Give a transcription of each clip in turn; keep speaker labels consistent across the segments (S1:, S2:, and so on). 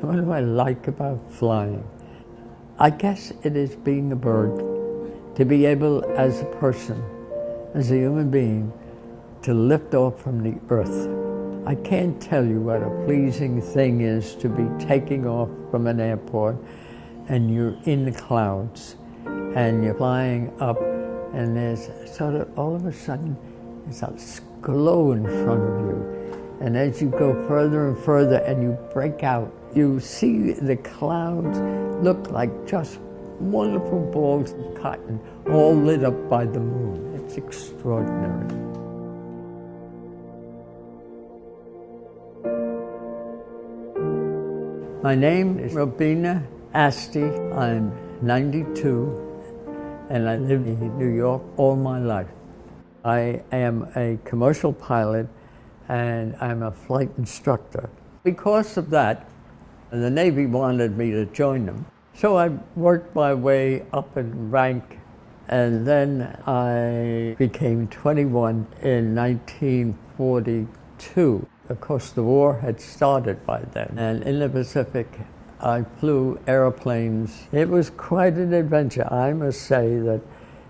S1: What do I like about flying? I guess it is being a bird, to be able as a person, as a human being, to lift off from the earth. I can't tell you what a pleasing thing is to be taking off from an airport and you're in the clouds and you're flying up and there's sort of all of a sudden there's a glow in front of you. And as you go further and further and you break out, you see the clouds look like just wonderful balls of cotton, all lit up by the moon. It's extraordinary. My name is Robina Asti. I'm 92 and I lived in New York all my life. I am a commercial pilot and I'm a flight instructor. Because of that, the Navy wanted me to join them. So I worked my way up in rank, and then I became 21 in 1942. Of course, the war had started by then, and in the Pacific, I flew airplanes. It was quite an adventure. I must say that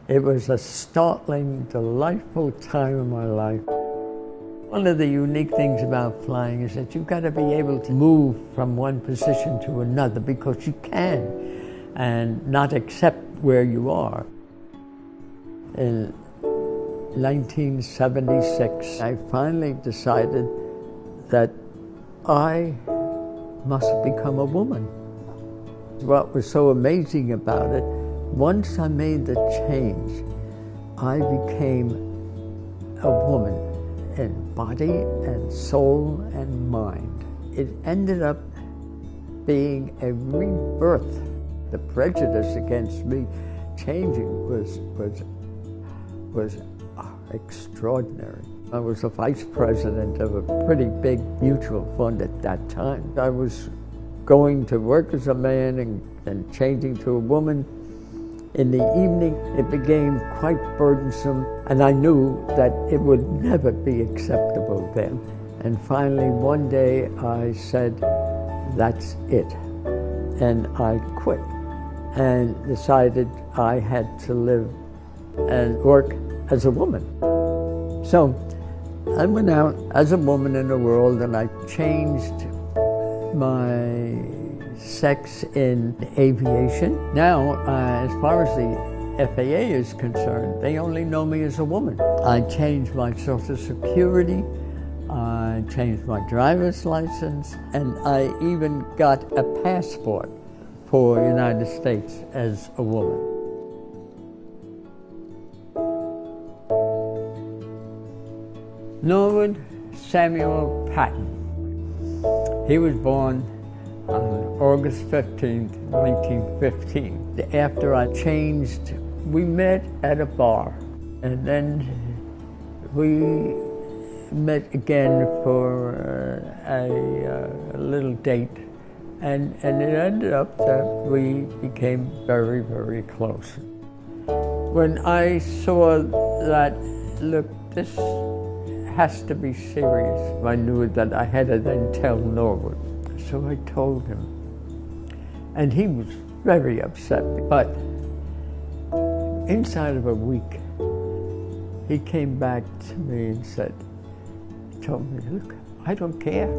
S1: it was a startling, delightful time of my life. One of the unique things about flying is that you've got to be able to move from one position to another because you can, and not accept where you are. In 1976, I finally decided that I must become a woman. What was so amazing about it, once I made the change, I became a woman in body and soul and mind. It ended up being a rebirth. The prejudice against me changing was extraordinary. I was a vice president of a pretty big mutual fund at that time. I was going to work as a man and changing to a woman. In the evening, it became quite burdensome, and I knew that it would never be acceptable then. And finally, one day, I said, that's it. And I quit and decided I had to live and work as a woman. So I went out as a woman in the world, and I changed my sex in aviation. Now, as far as the FAA is concerned, they only know me as a woman. I changed my Social Security, I changed my driver's license, and I even got a passport for the United States as a woman. Norwood Samuel Patton. He was born on August 15th, 1915. After I changed, we met at a bar, and then we met again for a little date, and it ended up that we became very, very close. When I saw that, look, this has to be serious, I knew that I had to then tell Norwood. So I told him, and he was very upset. But inside of a week, he came back to me and said, told me, look, I don't care.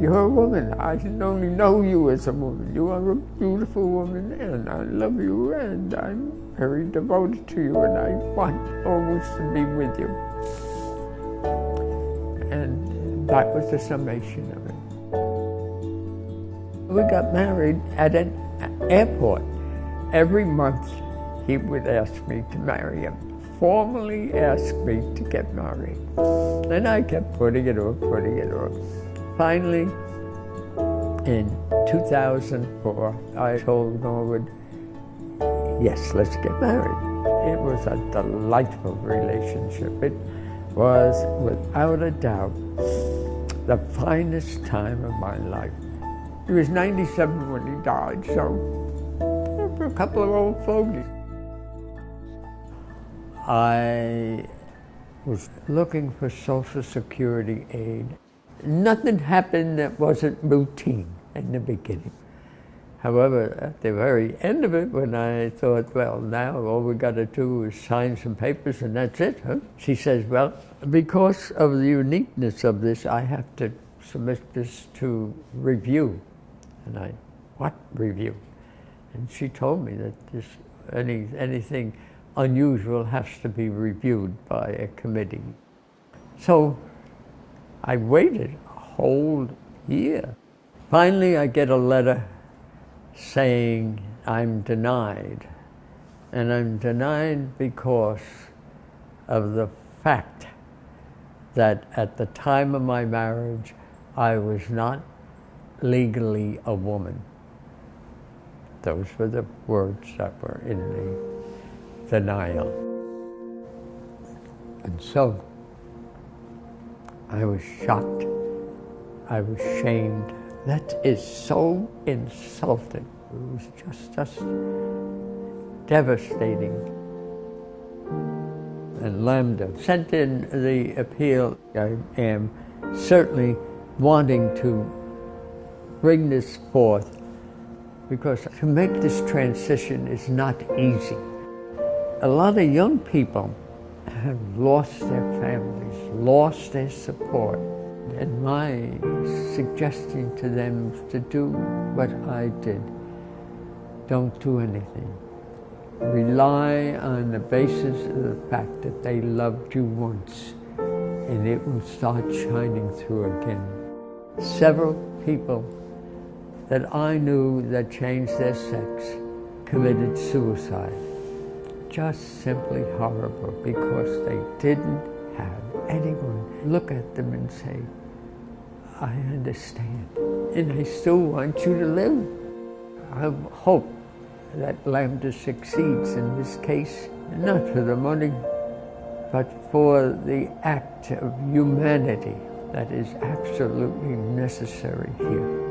S1: You're a woman. I didn't only know you as a woman. You are a beautiful woman, and I love you, and I'm very devoted to you, and I want always to be with you. And that was the summation of it. We got married at an airport. Every month he would ask me to marry him, formally ask me to get married. And I kept putting it off. Finally, in 2004, I told Norwood, yes, let's get married. It was a delightful relationship. It was, without a doubt, the finest time of my life. He was 97 when he died, so we're a couple of old fogies. I was looking for Social Security aid. Nothing happened that wasn't routine. in the beginning. However, at the very end of it, when I thought, well, now all we got to do is sign some papers and that's it, huh? She says, well, because of the uniqueness of this, I have to submit this to review. And I, what review? And she told me that this, anything unusual has to be reviewed by a committee. So I waited a whole year. Finally, I get a letter saying I'm denied. And I'm denied because of the fact that at the time of my marriage, I was not legally a woman. Those were the words that were in the denial. And so I was shocked. I was shamed. That is so insulting. It was just devastating. And Lambda sent in the appeal. I am certainly wanting to bring this forth because to make this transition is not easy. A lot of young people have lost their families, lost their support. And my suggestion to them is to do what I did. Don't do anything. Rely on the basis of the fact that they loved you once, and it will start shining through again. Several people that I knew that changed their sex committed suicide. Just simply horrible, because they didn't have anyone look at them and say, I understand, and I still want you to live. I hope that Lambda succeeds in this case, not for the money, but for the act of humanity that is absolutely necessary here.